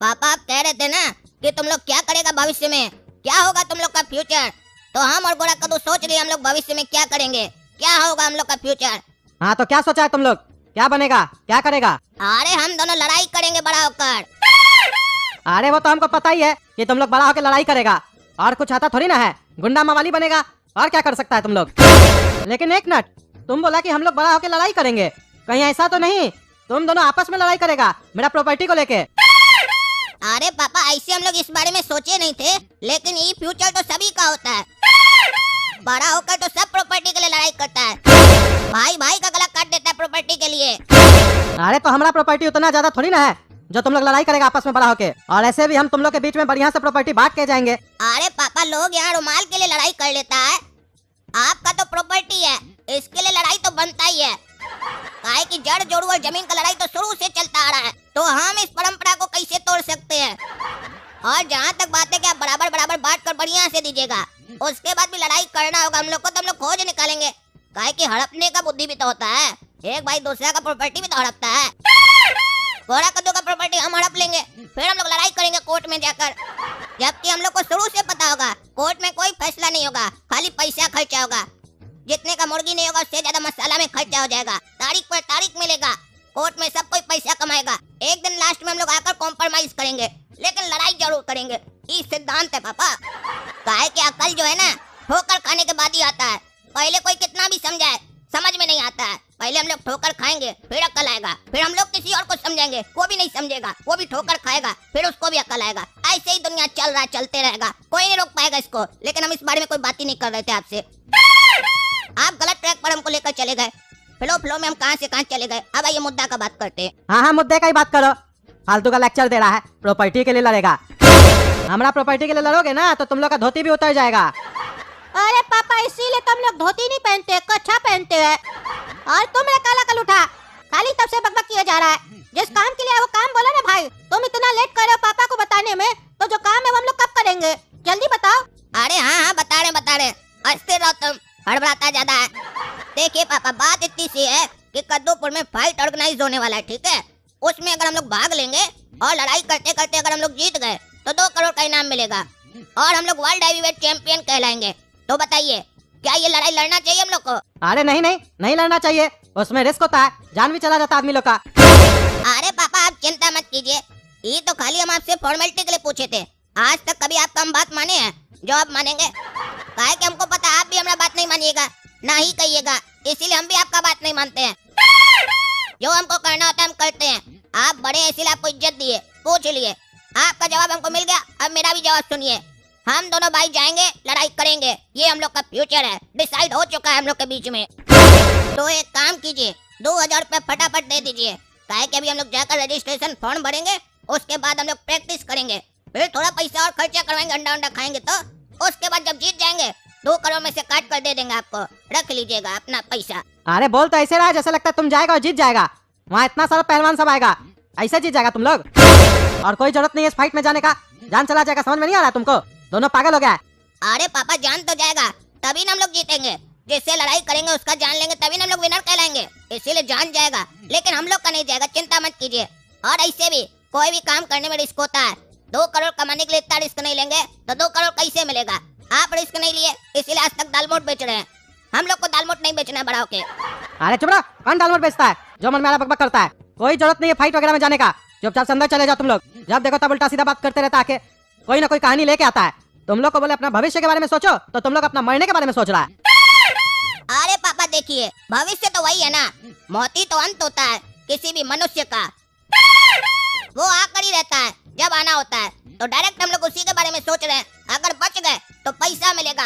पापा आप कह रहे थे ना कि तुम लोग क्या करेगा भविष्य में, क्या होगा तुम लोग का फ्यूचर। तो हम और गोरा कद्दू सोच रहे हैं हम लोग भविष्य में क्या करेंगे, क्या होगा हम लोग का फ्यूचर। हाँ तो क्या सोचा है तुम लोग, क्या बनेगा, क्या करेगा? अरे हम दोनों लड़ाई करेंगे बड़ा होकर। अरे वो तो हमको पता ही है कि तुम लोग बड़ा होकर लड़ाई करेगा, और कुछ आता थोड़ी ना है, गुंडा मवाली बनेगा और क्या कर सकता है तुम लोग। लेकिन एक मिनट, तुम बोला कि हम लोग बड़ा होकर लड़ाई करेंगे, कहीं ऐसा तो नहीं तुम दोनों आपस में लड़ाई करेगा मेरा प्रॉपर्टी को लेके? अरे पापा ऐसे हम लोग इस बारे में सोचे नहीं थे, लेकिन ये फ्यूचर तो सभी का होता है। बड़ा होकर तो सब प्रॉपर्टी के लिए लड़ाई करता है, भाई भाई का गला काट देता है प्रॉपर्टी के लिए। अरे तो हमारा प्रॉपर्टी उतना ज्यादा थोड़ी ना है जो तुम लोग लड़ाई करेगा आपस में बड़ा होके, और ऐसे भी हम तुम लोग के बीच में बढ़िया से प्रॉपर्टी बांट के जाएंगे। अरे पापा लोग यहाँ रुमाल के लिए लड़ाई कर लेता है, आपका तो प्रॉपर्टी है, इसके लिए लड़ाई तो बनता ही है। काहे की जड़ जोड़ू और जमीन का लड़ाई तो शुरू से चलता आ रहा है, तो हम इस परंपरा को कैसे तोड़ सकते हैं। और जहाँ तक बात है कि आप बराबर बराबर बांट कर बढ़िया से दीजिएगा, उसके बाद भी लड़ाई करना होगा हम लोग को, तो हम लोग खोज निकालेंगे। काहे की हड़पने का बुद्धि भी तो होता है, एक भाई दूसरा का प्रॉपर्टी भी तो हड़पता है। गोरा कद्दू का प्रॉपर्टी हम हड़प लेंगे, फिर हम लोग लड़ाई करेंगे कोर्ट में जाकर, जबकि हम लोग को शुरू से पता होगा कोर्ट में कोई फैसला नहीं होगा, खाली पैसा खर्चा होगा। जितने का मुर्गी नहीं होगा उससे ज्यादा मसाला में खर्चा हो जाएगा, तारीख पर तारीख मिलेगा, कोर्ट में सब कोई पैसा कमाएगा। एक दिन लास्ट में हम लोग आकर कॉम्प्रोमाइज करेंगे, लेकिन लड़ाई जरूर करेंगे। ये सिद्धांत है पापा। काहे कि अकल जो है ना ठोकर खाने के बाद ही आता है, पहले कोई कितना भी समझाए समझ में नहीं आता है। पहले हम लोग ठोकर खाएंगे फिर अकल आएगा, फिर हम लोग किसी और को समझाएंगे वो भी नहीं समझेगा, वो भी ठोकर खाएगा फिर उसको भी अकल आएगा। ऐसे ही दुनिया चल रहा है, चलते रहेगा, कोई नहीं रोक पाएगा इसको। लेकिन हम इस बारे में कोई बात ही नहीं कर रहे थे आपसे, आप गलत ट्रैक पर हमको लेकर चले गए। फ्लो में हम कहां से कहां चले गए। अब आइए मुद्दा का बात करते हैं। हाँ मुद्दे का ही बात करो, फालतू का लेक्चर दे रहा है। प्रॉपर्टी के लिए लड़ेगा, हमारा प्रॉपर्टी के लिए लड़ोगे ना तो तुम लोग का धोती भी उतर जाएगा। अरे पापा इसीलिए तुम लोग धोती नहीं पहनते, कच्छा पहनते हैं। और तुमने काला कल उठा, खाली तब से बकबक किया जा रहा है। जिस काम के लिए वो काम बोला ना भाई, तुम इतना लेट कर रहे हो पापा को बताने में, तो जो काम है वो हम लोग कब करेंगे, जल्दी बताओ। अरे हाँ बता रहे, अस्थिर रहो तुम, हड़बड़ाता ज्यादा है। देखिए पापा बात इतनी सी है कि कद्दूपुर में फाइट ऑर्गेनाइज होने वाला है, ठीक है। उसमें अगर हम लोग भाग लेंगे और लड़ाई करते करते अगर हम लोग जीत गए तो 2 करोड़ का इनाम मिलेगा, और हम लोग वर्ल्ड हैवीवेट चैंपियन कहलाएंगे। तो बताइए क्या ये लड़ाई लड़ना चाहिए हम लोग को? अरे नहीं लड़ना चाहिए, उसमें रिस्क होता है, जान भी चला जाता आदमी लोग का। अरे पापा आप चिंता मत कीजिए, ये तो खाली हम आपसे फॉर्मेलिटी के लिए पूछे थे। आज तक कभी आपका हम बात माने हैं जो आप मानेंगे? काहे कि हमको पता आप भी हमारा बात नहीं मानिएगा, ना ही कहिएगा, इसीलिए हम भी आपका बात नहीं मानते हैं। जो हमको करना होता है हम करते हैं। आप बड़े हैं इसीलिए आपको इज्जत दिए, पूछ लिए, आपका जवाब हमको मिल गया। अब मेरा भी जवाब सुनिए, हम दोनों भाई जाएंगे लड़ाई करेंगे, ये हम लोग का फ्यूचर है, डिसाइड हो चुका है हम लोग के बीच में। तो एक काम कीजिए, 2000 रुपये फटाफट दे दीजिए। काहे कि अभी हम लोग जाकर रजिस्ट्रेशन फॉर्म भरेंगे, उसके बाद हम लोग प्रैक्टिस करेंगे, फिर थोड़ा पैसा और खर्चा करवाएंगे, अंडा खाएंगे, तो उसके बाद जब जीत जाएंगे 2 करोड़ में से काट कर दे देंगे आपको, रख लीजिएगा अपना पैसा। अरे बोल तो ऐसे रहा जैसे लगता है तुम जाएगा और जीत जाएगा, वहाँ इतना सारा पहलवान सब आएगा, ऐसे जीत जाएगा तुम लोग। और कोई जरूरत नहीं है इस फाइट में जाने का, जान चला जाएगा, समझ में नहीं आ रहा तुमको? दोनों पागल हो गया है। अरे पापा जान तो जाएगा तभी ना हम लोग जीतेंगे, जिससे लड़ाई करेंगे उसका जान लेंगे तभी ना हम लोग विनर कहलाएंगे, इसीलिए जान जाएगा, लेकिन हम लोग का नहीं जाएगा, चिंता मत कीजिए। और ऐसे भी कोई भी काम करने में रिस्क होता है, 2 करोड़ कमाने के लिए इतना रिस्क नहीं लेंगे तो 2 करोड़ कैसे मिलेगा। आप रिस्क नहीं लिए इसीलिए आज तक दालमोट बेच रहे हैं, हम लोग को दालमोट नहीं बेचना है बड़ा होके। अरे चुप रहो, कौन दालमोट बेचता है जो मन में आ रहा बकबक करता है? कोई जरूरत नहीं है फाइट वगैरह में जाने का, चुपचाप से अंदर चले जाओ तुम लोग। जब देखो तब उल्टा सीधा बात करते रहता है, कोई ना कोई कहानी लेके आता है। तुम लोग को बोले अपना भविष्य के बारे में सोचो तो तुम लोग अपना मरने के बारे में सोच रहा है। अरे पापा देखिए भविष्य तो वही है ना, मौत ही तो अंत होता है किसी भी मनुष्य का, वो आकर ही रहता है जब आना होता है। तो डायरेक्ट हम लोग उसी के बारे में सोच रहे हैं। अगर बच गए तो पैसा मिलेगा,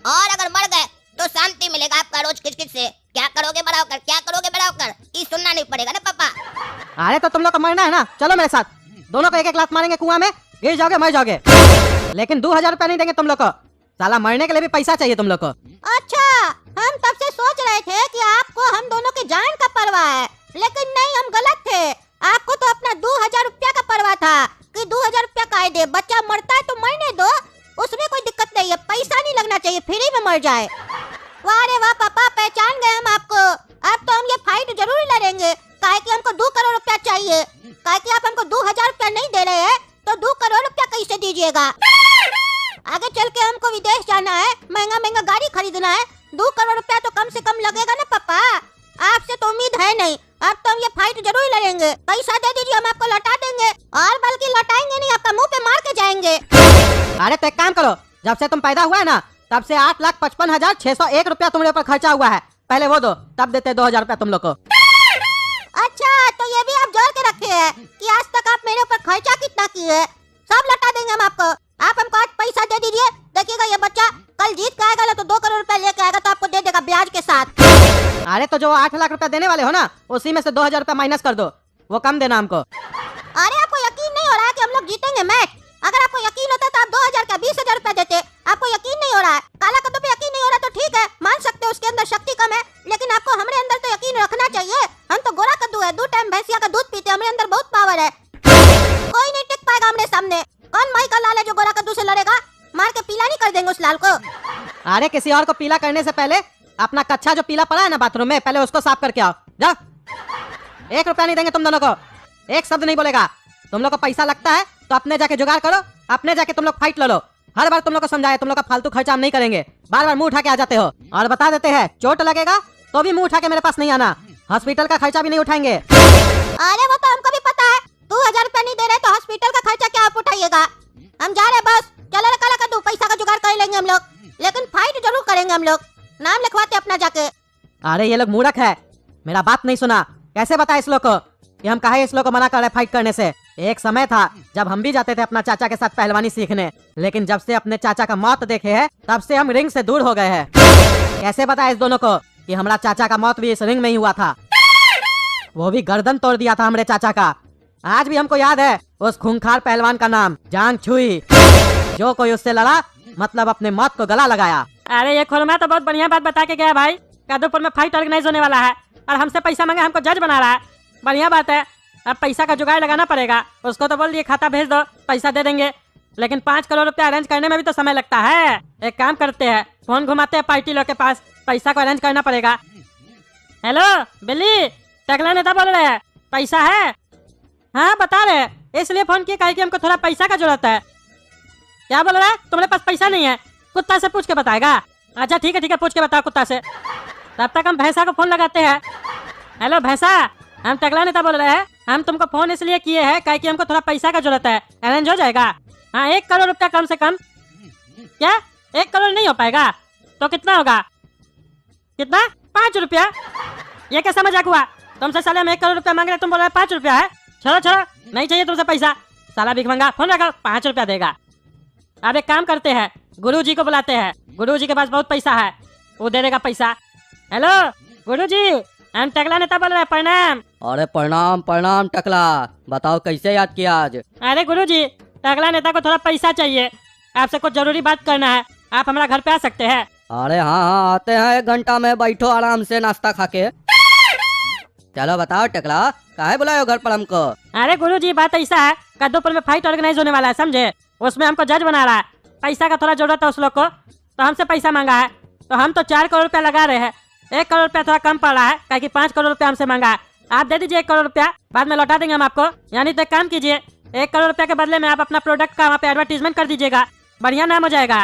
और अगर मर गए तो शांति मिलेगा आपका रोज किचकिच से। क्या करोगे बड़ा होकर, क्या करोगे बड़ा होकर, ये सुनना नहीं पड़ेगा ना पापा। अरे तो तुम लोग को मरना है ना, चलो मेरे साथ, दोनों को एक लात मारेंगे, कुआं में गिर जाओगे मर जाओगे, लेकिन 2000 रुपया नहीं देंगे तुम लोग को, साला मरने के लिए भी पैसा चाहिए तुम लोग को। अच्छा हम तब से सोच रहे थे कि आपको हम दोनों की जान का परवाह है, लेकिन नहीं हम गलत थे। आपको तो अपना 2000 रुपया का परवाह था कि 2000 रुपया का दे, बच्चा मरता है तो मरने दो, उसमें कोई दिक्कत नहीं है, पैसा नहीं लगना चाहिए, फ्री में मर जाए। वाह रे वाह पापा, पहचान गए हम आपको। अब तो हम ये फाइट जरूर लड़ेंगे, काहे कि हमको 2 करोड़ रुपया चाहिए, काहे कि आप हमको 2000 रुपया रुपया नहीं दे रहे हैं तो 2 करोड़ रुपया कैसे दीजिएगा? आगे चल के हमको विदेश जाना है, महंगा महंगा गाड़ी खरीदना है, 2 करोड़ रुपया तो कम से कम लगेगा ना पापा। आपसे तो उम्मीद है नहीं, अब तो हम ये फाइट जरूर लड़ेंगे। पैसा दे दीजिए, हम आपको लौटा देंगे, और बल्कि लौटाएंगे नहीं, आपका मुंह पे मार के जाएंगे। अरे तो एक काम करो, जब से तुम पैदा हुआ है ना तब से 8,55,601 रुपया तुम्हारे ऊपर खर्चा हुआ है। पहले वो दो, तब देते 2,000 रुपया तुम लोग को। अच्छा, तो ये भी आप जोड़ के रखे हैं कि आज तक आप मेरे ऊपर खर्चा कितना किए हैं। सब लौटा देंगे हम आपको। आप हमको आज पैसा दे दीजिए, देखिएगा ये बच्चा कल जीत के आएगा ना तो 2 करोड़ रुपया लेके आएगा तो आपको दे देगा ब्याज के साथ। अरे तो जो 8 लाख रुपया देने वाले हो ना, उसी में से 2,000 रुपया माइनस कर दो, वो कम देना हमको। अरे आपको यकीन नहीं हो रहा है कि हम लोग जीतेंगे मैच? अगर आपको यकीन होता तो आप 2,000 का 20,000 रुपया देते। आपको यकीन नहीं हो रहा है, काला कद्दू पे यकीन नहीं हो रहा तो ठीक है, मान सकते हो उसके अंदर शक्ति कम है, लेकिन आपको हमारे अंदर तो यकीन रखना चाहिए। हम तो गोरा कद्दू है, 2 टाइम भैंसिया का दूध पीते, हमारे अंदर बहुत पावर है। कोई नहीं टिक पाएगा हमारे सामने। कौन माई का लाल है जो गोरा कद्दू से लड़ेगा? मार के पीला नहीं कर देंगे उस लाल को। अरे किसी और को पीला करने से पहले अपना कच्चा जो पीला पड़ा है ना बाथरूम में, पहले उसको साफ करके आओ। जाओ। 1 रुपया नहीं देंगे तुम दोनों को, एक शब्द नहीं बोलेगा। तुम लोग को पैसा लगता है तो अपने जाके जुगाड़ करो, अपने जाके तुम लोग फाइट लड़ो। हर बार तुम लोग को समझाए, तुम लोग का फालतू खर्चा हम नहीं करेंगे। बार बार मुंह उठा के आ जाते हो, और बता देते हैं चोट लगेगा तो भी मुंह उठा के मेरे पास नहीं आना। हॉस्पिटल का खर्चा भी नहीं उठाएंगे। अरे वो तो हमको भी पता है, 2,000 रुपया नहीं दे रहे तो हॉस्पिटल का खर्चा क्या आप उठाइएगा? हम जा रहे बस। चलो रे काला कद्दू, पैसा का जुगाड़ कर लेंगे हम लोग, लेकिन फाइट जरूर करेंगे हम लोग। नाम लिखवाते अपना जाके। अरे ये लोग मूर्ख है, मेरा बात नहीं सुना। कैसे बताए इस लोग को कि हम कहे इस लोग को मना कर रहे फाइट करने से? एक समय था जब हम भी जाते थे अपना चाचा के साथ पहलवानी सीखने, लेकिन जब से अपने चाचा का मौत देखे है तब से हम रिंग से दूर हो गए हैं। कैसे बताए इस दोनों को कि हमारा चाचा का मौत भी इस रिंग में ही हुआ था? वो भी गर्दन तोड़ दिया था हमारे चाचा का। आज भी हमको याद है उस खूंखार पहलवान का नाम, जांग छुई। जो कोई उससे लड़ा मतलब अपने मौत को गला लगाया। अरे ये खोलमा तो बहुत बढ़िया बात बता के गया भाई। कद्दूपुर में फाइट ऑर्गेनाइज होने वाला है और हमसे पैसा मांगे, हमको जज बना रहा है। बढ़िया बात है, अब पैसा का जुगाड़ लगाना पड़ेगा। उसको तो बोल दिए खाता भेज दो, पैसा दे देंगे, लेकिन 5 करोड़ रुपया अरेंज करने में भी तो समय लगता है। एक काम करते हैं, फोन घुमाते हैं पार्टी लोग के पास, पैसा को अरेंज करना पड़ेगा। हेलो बिल्ली, टकला नेता बोल रहे हैं, पैसा है? हाँ बता रहे, इसलिए फोन किया कि हमको थोड़ा पैसा का जरूरत है। क्या बोल रहा है? तुम्हारे पास पैसा नहीं है? कुत्ता से पूछ के बताएगा? अच्छा ठीक है पूछ के बताओ कुत्ता से। तब तक हम भैंसा को फोन लगाते हैं। हेलो भैंसा, हम टकला नेता बोल रहे हैं। हम तुमको फोन इसलिए किए हैं कि हमको थोड़ा पैसा का जरूरत है, अरेंज हो जाएगा? हाँ 1 करोड़ रुपया कम से कम। क्या 1 करोड़ नहीं हो पाएगा? तो कितना होगा? कितना? 5 रुपया? ये कैसा मजाक हुआ? तुमसे साले हम 1 करोड़ रुपया मांग रहे, तुम बोल रहे 5 रुपया है? छोड़ो नहीं चाहिए तुमसे पैसा, साला भिख मंगा। फोन रखो, 5 रुपया देगा। अब एक काम करते हैं, गुरुजी को बुलाते हैं, गुरुजी के पास बहुत पैसा है, वो दे देगा पैसा। हेलो गुरुजी, हम टकला नेता बोल रहे हैं, प्रणाम। अरे प्रणाम प्रणाम टकला, बताओ कैसे याद किया आज? अरे गुरुजी, टकला नेता को थोड़ा पैसा चाहिए, आपसे कुछ जरूरी बात करना है, आप हमारा घर पे आ सकते हैं? अरे हाँ आते हैं, 1 घंटा में बैठो आराम से नाश्ता खा के। चलो बताओ टकला, काहे बुलायो घर पर हमको? अरे गुरुजी बात ऐसा है, कद्दूपुर में फाइट ऑर्गेनाइज होने वाला है, समझे? उसमें हमको जज बना रहा है, पैसा का थोड़ा जरूरत है उस लोग को, तो हमसे पैसा मांगा है। तो हम तो 4 करोड़ रुपया लगा रहे हैं, 1 करोड़ रुपया थोड़ा कम पड़ रहा है, क्योंकि 5 करोड़ रुपया हमसे मांगा है। आप दे दीजिए 1 करोड़ रुपया, बाद में लौटा देंगे हम आपको। यानी तो एक काम कीजिए, 1 करोड़ रुपया के बदले में आप अपना प्रोडक्ट का वहाँ पे एडवर्टीजमेंट कर दीजिएगा, बढ़िया नाम हो जाएगा।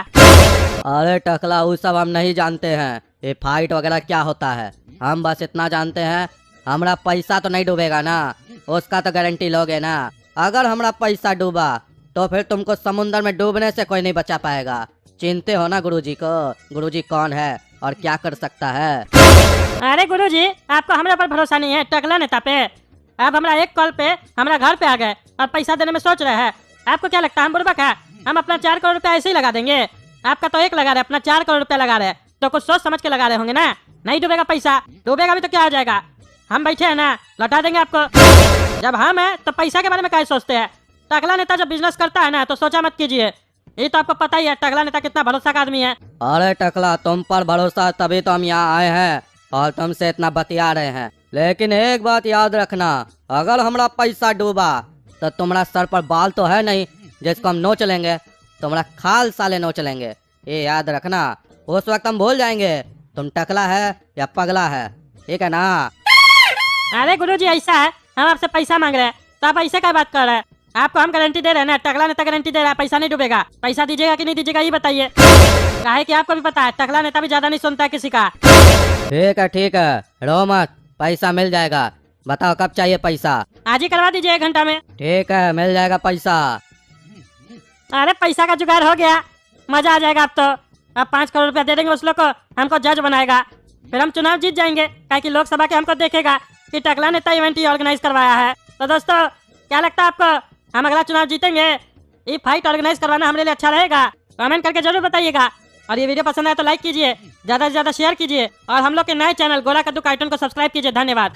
अरे टकला वो सब हम नहीं जानते हैं, ये फाइट वगैरह क्या होता है। हम बस इतना जानते हैं, हमारा पैसा तो नहीं डूबेगा ना, उसका तो गारंटी लोगे ना। अगर हमारा पैसा डूबा तो फिर तुमको समुद्र में डूबने से कोई नहीं बचा पाएगा। चिंते हो ना गुरुजी को? गुरुजी कौन है और क्या कर सकता है? अरे गुरुजी, आपको हमारे ऊपर भरोसा नहीं है, टकला नेता पे? आप हमारा एक कॉल पे हमारा घर पे आ गए और पैसा देने में सोच रहे हैं। आपको क्या लगता है हम बुर्बक है? हम अपना 4 करोड़ रुपया ऐसे ही लगा देंगे? आपका तो 1 लगा रहे, अपना 4 करोड़ रुपया लगा रहे, तो कुछ सोच समझ के लगा रहे होंगे ना। नहीं डूबेगा पैसा, डूबेगा भी तो क्या हो जाएगा? हम बैठे हैं ना, लौटा देंगे आपको। जब हम हैं तो पैसा के बारे में क्या सोचते हैं? टकला नेता जब बिजनेस करता है ना तो सोचा मत कीजिए, ये तो आपको पता ही है टकला नेता कितना भरोसा का आदमी है। अरे टकला, तुम पर भरोसा तभी तो हम यहाँ आए हैं और तुमसे इतना बतिया रहे हैं, लेकिन एक बात याद रखना, अगर हमारा पैसा डूबा तो तुम्हारा सर पर बाल तो है नहीं जिसको हम नोच लेंगे, तुम्हारा खाल साले नोच लेंगे, ये याद रखना। उस वक्त हम भूल जाएंगे तुम टकला है या पगला है, ठीक है ना? अरे गुरुजी ऐसा है, हम आपसे पैसा मांग रहे हैं तो आप ऐसे क्या बात कर रहे हैं? आपको हम गारंटी दे रहे हैं ना, टकला नेता गारंटी दे रहा है, पैसा नहीं डूबेगा। पैसा दीजिएगा कि नहीं दीजिएगा ये बताइए। काहे कि आपको भी पता है टकला नेता भी ज्यादा नहीं सुनता है किसी का। ठीक है, रो मत, पैसा मिल जाएगा। बताओ कब चाहिए पैसा? आज ही करवा दीजिए 1 घंटा में। ठीक है, मिल जाएगा पैसा। अरे पैसा का जुगाड़ हो गया, मजा आ जाएगा। अब तो अब 5 करोड़ रुपया दे देंगे उस लोग को, हमको जज बनाएगा, फिर हम चुनाव जीत जाएंगे। काहे कि लोकसभा के हमको देखेगा कि टकला नेता इवेंट ही ऑर्गेनाइज करवाया है। तो दोस्तों क्या लगता है आपको, हम अगला चुनाव जीतेंगे? ये फाइट ऑर्गेनाइज करवाना हमारे लिए अच्छा रहेगा? कमेंट करके जरूर बताइएगा। और ये वीडियो पसंद आए तो लाइक कीजिए, ज्यादा से ज्यादा शेयर कीजिए और हम लोग के नए चैनल गोला कद्दू कार्टून को सब्सक्राइब कीजिए। धन्यवाद।